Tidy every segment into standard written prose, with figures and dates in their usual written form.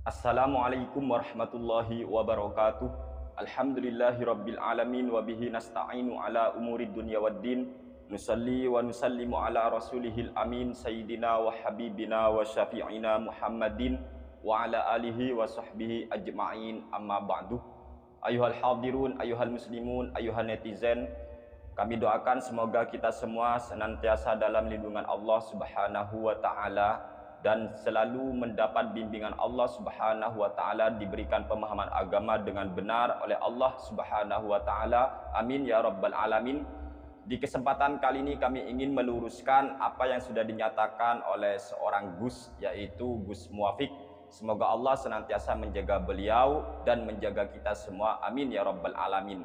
Assalamualaikum warahmatullahi wabarakatuh. Alhamdulillahirabbil alamin wa bihi nasta'inu ala umurid dunya waddin. Nusalli wa nusallimu ala rasulihil amin sayyidina wa habibina wa syafi'ina Muhammadin wa ala alihi wa sahbihi ajma'in, amma ba'du. Ayuhal hadirun, ayuhal muslimun, ayuhal netizen, kami doakan semoga kita semua senantiasa dalam lindungan Allah Subhanahu wa taala dan selalu mendapat bimbingan Allah Subhanahu wa taala, diberikan pemahaman agama dengan benar oleh Allah Subhanahu wa taala. Amin ya rabbal alamin. Di kesempatan kali ini kami ingin meluruskan apa yang sudah dinyatakan oleh seorang Gus, yaitu Gus Muwafiq. Semoga Allah senantiasa menjaga beliau dan menjaga kita semua. Amin ya rabbal alamin.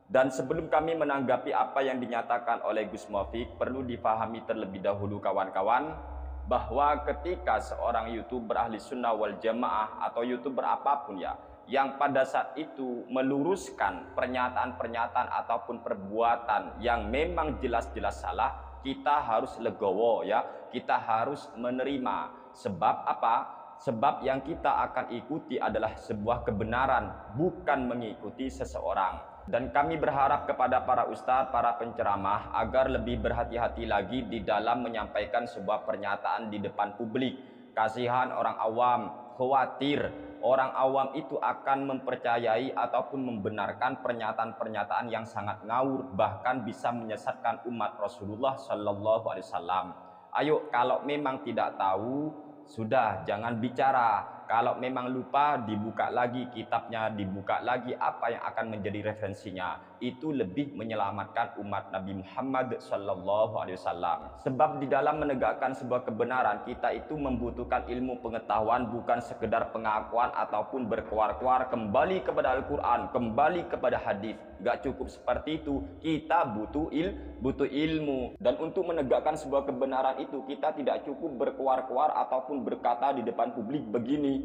Dan sebelum kami menanggapi apa yang dinyatakan oleh Gus Muwafiq, perlu difahami terlebih dahulu kawan-kawan, bahwa ketika seorang YouTuber ahli sunnah wal jamaah atau YouTuber apapun ya, yang pada saat itu meluruskan pernyataan-pernyataan ataupun perbuatan yang memang jelas-jelas salah, kita harus legowo ya, kita harus menerima. Sebab apa? Sebab yang kita akan ikuti adalah sebuah kebenaran, bukan mengikuti seseorang. Dan kami berharap kepada para ustadz, para penceramah agar lebih berhati-hati lagi di dalam menyampaikan sebuah pernyataan di depan publik. Kasihan orang awam, khawatir orang awam itu akan mempercayai ataupun membenarkan pernyataan-pernyataan yang sangat ngawur, bahkan bisa menyesatkan umat Rasulullah Shallallahu Alaihi Wasallam. Ayo, kalau memang tidak tahu, sudah jangan bicara. Kalau memang lupa, dibuka lagi kitabnya, dibuka lagi apa yang akan menjadi referensinya. Itu lebih menyelamatkan umat Nabi Muhammad Sallallahu Alaihi Wasallam. Sebab di dalam menegakkan sebuah kebenaran, kita itu membutuhkan ilmu pengetahuan, bukan sekedar pengakuan ataupun berkuar-kuar. Kembali kepada Al-Quran, kembali kepada hadis. Gak cukup seperti itu. Kita butuh ilmu. Dan untuk menegakkan sebuah kebenaran itu, kita tidak cukup berkuar-kuar ataupun berkata di depan publik begini: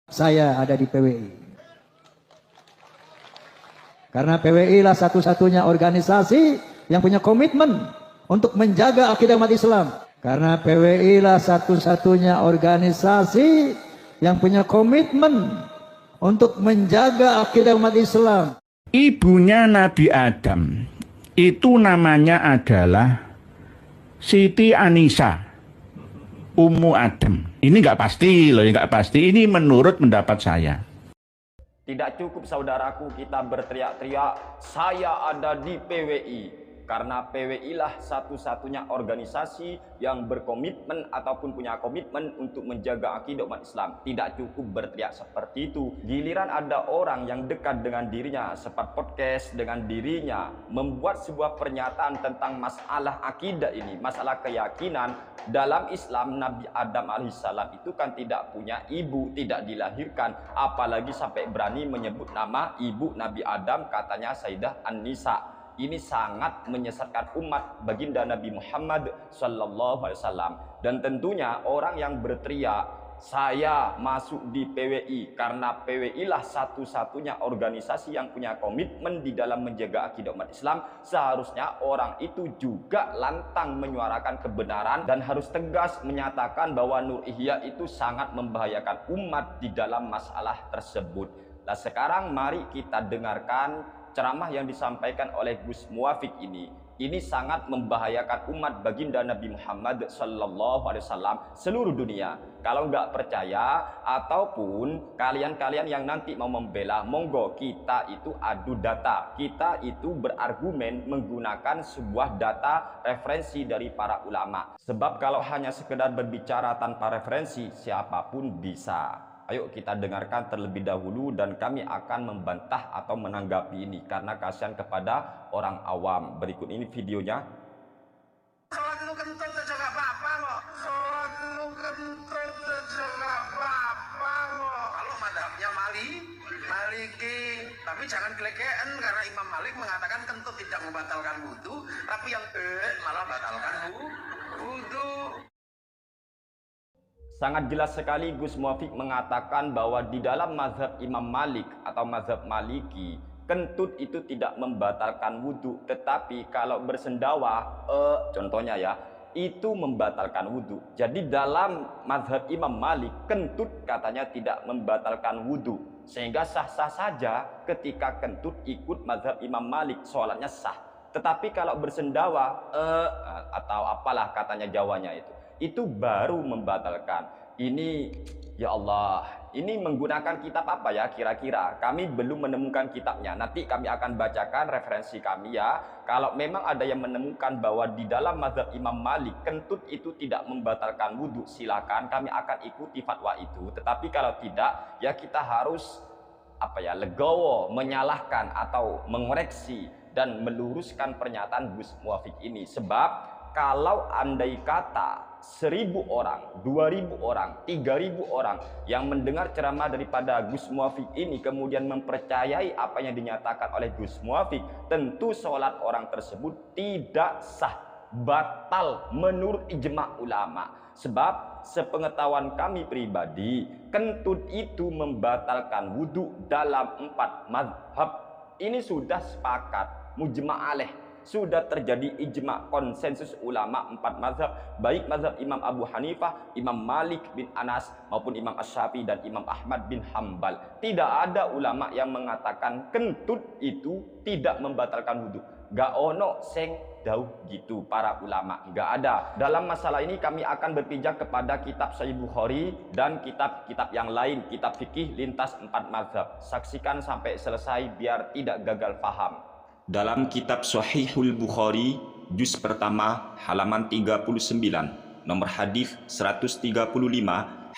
saya ada di PWI. Karena PWI lah satu-satunya organisasi yang punya komitmen untuk menjaga akidah umat Islam. Karena PWI lah satu-satunya organisasi yang punya komitmen untuk menjaga akidah umat Islam. Ibunya Nabi Adam itu namanya adalah Siti Anisa, Ummu Adam. Ini nggak pasti loh, nggak pasti. Ini menurut pendapat saya. Tidak cukup saudaraku kita berteriak-teriak saya ada di PWI, karena PWI lah satu-satunya organisasi yang berkomitmen ataupun punya komitmen untuk menjaga akidah umat Islam. Tidak cukup berteriak seperti itu. Giliran ada orang yang dekat dengan dirinya, sempat podcast dengan dirinya, membuat sebuah pernyataan tentang masalah akidah ini, masalah keyakinan. Dalam Islam, Nabi Adam alaihissalam itu kan tidak punya ibu, tidak dilahirkan, apalagi sampai berani menyebut nama ibu Nabi Adam, katanya Sayyidah An-Nisa. Ini sangat menyesatkan umat baginda Nabi Muhammad Sallallahu Alaihi Wasallam. Dan tentunya orang yang berteriak saya masuk di PWI karena PWI lah satu-satunya organisasi yang punya komitmen di dalam menjaga akidah umat Islam, seharusnya orang itu juga lantang menyuarakan kebenaran dan harus tegas menyatakan bahwa Nur Ihya itu sangat membahayakan umat di dalam masalah tersebut. Nah, sekarang mari kita dengarkan ceramah yang disampaikan oleh Gus Muwafiq ini. Ini sangat membahayakan umat baginda Nabi Muhammad Sallallahu Alaihi Wasallam seluruh dunia. Kalau nggak percaya ataupun kalian-kalian yang nanti mau membela, monggo kita itu adu data. Kita itu berargumen menggunakan sebuah data referensi dari para ulama. Sebab kalau hanya sekedar berbicara tanpa referensi, siapapun bisa. Ayo kita dengarkan terlebih dahulu dan kami akan membantah atau menanggapi ini karena kasihan kepada orang awam. Berikut ini videonya. Sholat lu kentut aja gak apa-apa kok. Sholat lu kentut aja gak apa-apa kok. Kalau madhabnya Maliki. Tapi jangan kelekean karena Imam Malik mengatakan kentut tidak membatalkan wudhu. Tapi yang malah batalkan wudhu. Sangat jelas sekali Gus Muwafiq mengatakan bahwa di dalam mazhab Imam Malik atau mazhab Maliki, kentut itu tidak membatalkan wudhu. Tetapi kalau bersendawa, contohnya ya, itu membatalkan wudhu. Jadi dalam mazhab Imam Malik, kentut katanya tidak membatalkan wudhu, sehingga sah-sah saja ketika kentut ikut mazhab Imam Malik, sholatnya sah. Tetapi kalau bersendawa atau apalah katanya Jawanya itu baru membatalkan. Ini ya Allah, ini menggunakan kitab apa ya kira-kira? Kami belum menemukan kitabnya. Nanti kami akan bacakan referensi kami ya. Kalau memang ada yang menemukan bahwa di dalam mazhab Imam Malik kentut itu tidak membatalkan wudhu, silakan, kami akan ikuti fatwa itu. Tetapi kalau tidak, ya kita harus legowo, menyalahkan atau mengoreksi dan meluruskan pernyataan Gus Muwafiq ini. Sebab kalau andai kata 1000 orang, 2000 orang, 3000 orang yang mendengar ceramah daripada Gus Muwafiq ini kemudian mempercayai apa yang dinyatakan oleh Gus Muwafiq, tentu sholat orang tersebut tidak sah, batal menurut ijma ulama. Sebab sepengetahuan kami pribadi, kentut itu membatalkan wudhu dalam 4 mazhab. Ini sudah sepakat, mujma' alaih, sudah terjadi ijma, konsensus ulama 4 mazhab, baik mazhab Imam Abu Hanifah, Imam Malik bin Anas maupun Imam Asy-Syafi'i dan Imam Ahmad bin Hambal. Tidak ada ulama yang mengatakan kentut itu tidak membatalkan wudhu. Gak ono sing dauh gitu para ulama, gak ada. Dalam masalah ini kami akan berpijak kepada kitab Sahih Bukhari dan kitab-kitab yang lain, kitab fikih lintas 4 mazhab. Saksikan sampai selesai biar tidak gagal paham. Dalam kitab Sahihul Bukhari, juz pertama, halaman 39, nomor hadis 135,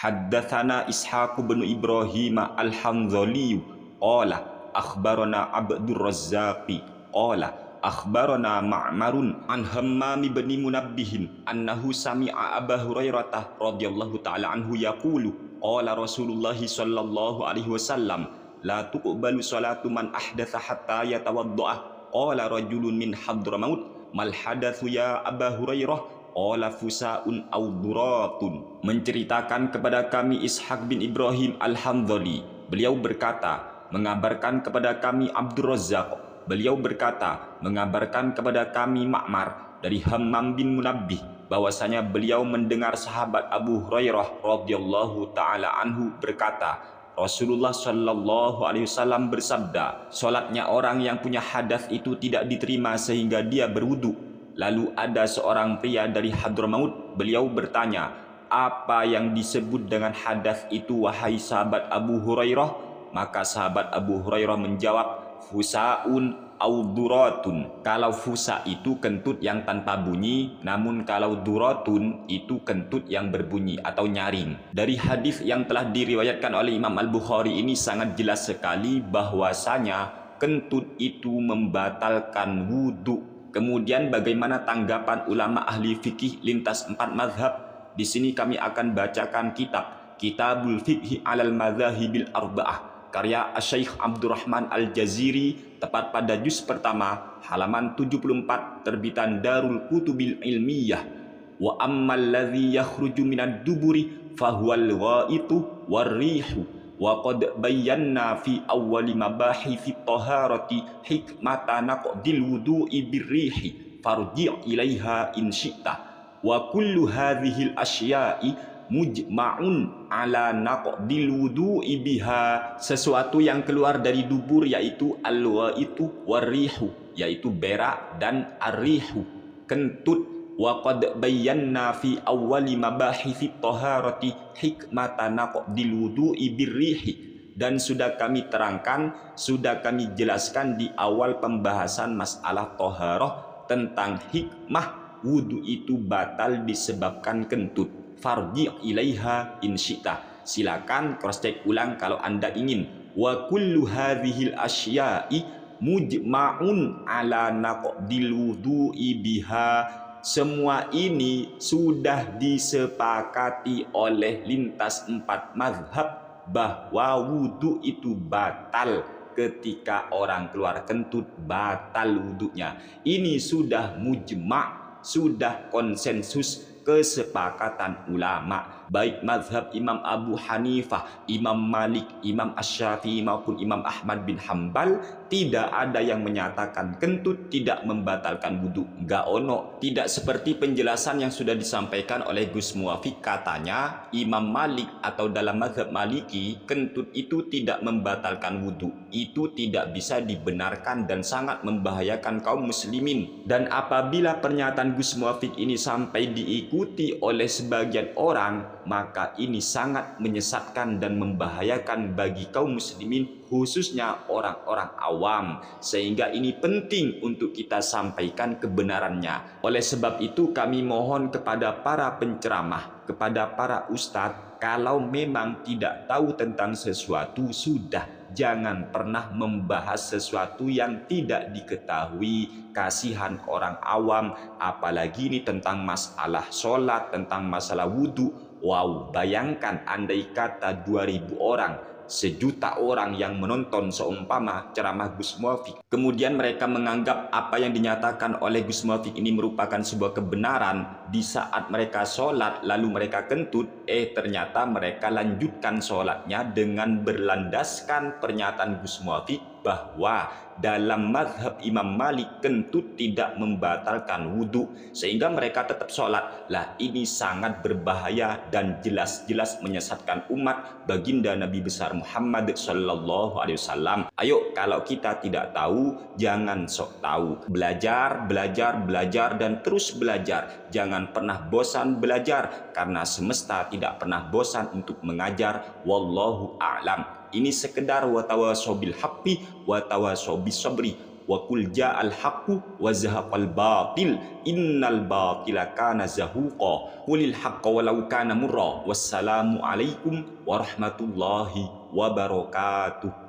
haddatsana Ishaq bin Ibrahim al-Hanzali, qala akhbarana Abdur Razzaqi, qala akhbarana Ma'marun an Hammam bin Munabbihin annahu sami'a Abu Hurairah radhiyallahu ta'ala anhu yaqulu qala Rasulullah sallallahu alaihi wasallam la tuqbalu salatu man ahdatha hatta yatawadda'a. Qala rajulun min Hadramaut mal hadatsu ya Abu Hurairah qala fusaun aw duratun. Menceritakan kepada kami Ishaq bin Ibrahim al-Hanzali, beliau berkata mengabarkan kepada kami Abdur Razzaq, beliau berkata mengabarkan kepada kami Ma'mar dari Hammam bin Munabbih bahwasanya beliau mendengar sahabat Abu Hurairah radhiyallahu taala anhu berkata, Rasulullah Shallallahu Alaihi Wasallam bersabda, solatnya orang yang punya hadas itu tidak diterima sehingga dia berwudu. Lalu ada seorang pria dari Hadramaut, beliau bertanya, apa yang disebut dengan hadas itu wahai sahabat Abu Hurairah? Maka sahabat Abu Hurairah menjawab, fusaun au duratun. Kalau fusa itu kentut yang tanpa bunyi, namun kalau duratun itu kentut yang berbunyi atau nyaring. Dari hadis yang telah diriwayatkan oleh Imam Al-Bukhari ini sangat jelas sekali bahwasanya kentut itu membatalkan wudhu. Kemudian bagaimana tanggapan ulama ahli fikih lintas 4 mazhab? Di sini kami akan bacakan Kitabul Fiqhi alal Madzahibil Arba'ah karya Syekh Abdurrahman Al-Jaziri, tepat pada juz pertama halaman 74, terbitan Darul Kutubil Ilmiyah. Wa ammal ladzi yakhruju minad duburi fahuwal ghaitu warrihu wa qad bayyana fi awwali mabahitsi taharati hikmata naqdil wudu'i birrihi farji' ilaiha in syi'ta wa kullu hadhil asya'i mujma'un ala naqdil wudu'i biha. Sesuatu yang keluar dari dubur yaitu al-ghaitu warrihu, yaitu berak, dan arrihu kentut. Wa qad bayyana fi awwali mabahitsi taharati hikmata naqdil wudu'i birrihi, dan sudah kami terangkan, sudah kami jelaskan di awal pembahasan masalah taharah tentang hikmah wudu itu batal disebabkan kentut. Farji' ilaiha in syi'ta. Silakan cross check ulang kalau Anda ingin. Wa kullu hadhil asya'i mujma'un ala naqdil wudu'i biha. Semua ini sudah disepakati oleh lintas 4 mazhab bahwa wudu itu batal ketika orang keluar kentut, batal wudunya. Ini sudah mujma', sudah konsensus kesepakatan ulama. baik mazhab Imam Abu Hanifah, Imam Malik, Imam Asy-Syafi'i maupun Imam Ahmad bin Hambal, tidak ada yang menyatakan kentut tidak membatalkan wudhu. Enggak ono, tidak seperti penjelasan yang sudah disampaikan oleh Gus Muwafiq. Katanya Imam Malik atau dalam mazhab Maliki, kentut itu tidak membatalkan wudhu. Itu tidak bisa dibenarkan dan sangat membahayakan kaum muslimin. Dan apabila pernyataan Gus Muwafiq ini sampai diikuti oleh sebagian orang, maka ini sangat menyesatkan dan membahayakan bagi kaum muslimin, khususnya orang-orang awam. Sehingga ini penting untuk kita sampaikan kebenarannya. Oleh sebab itu kami mohon kepada para penceramah, kepada para ustadz, kalau memang tidak tahu tentang sesuatu, sudah jangan pernah membahas sesuatu yang tidak diketahui. Kasihan orang awam, apalagi ini tentang masalah sholat, tentang masalah wudhu. Wow, bayangkan andai kata 2000 orang, 1 juta orang yang menonton seumpama ceramah Gus Muwafiq, kemudian mereka menganggap apa yang dinyatakan oleh Gus Muwafiq ini merupakan sebuah kebenaran. Di saat mereka sholat lalu mereka kentut, ternyata mereka lanjutkan sholatnya dengan berlandaskan pernyataan Gus Muwafiq bahwa dalam mazhab Imam Malik kentut tidak membatalkan wudhu, sehingga mereka tetap sholat. Lah, ini sangat berbahaya dan jelas-jelas menyesatkan umat baginda Nabi besar Muhammad sallallahu alaihi wasallam. Ayo, kalau kita tidak tahu, jangan sok tahu. Belajar, belajar, belajar dan terus belajar. Jangan pernah bosan belajar, karena semesta tidak pernah bosan untuk mengajar. Wallahu a'lam. Ini sekedar watawasau bil haqqi watawasau bis sabri wa qul ja'al haqqu wa zahaqal batil innal batila kana zahuqa qulil haqqa walau kana murra. Wassalamu alaikum warahmatullahi wabarakatuh.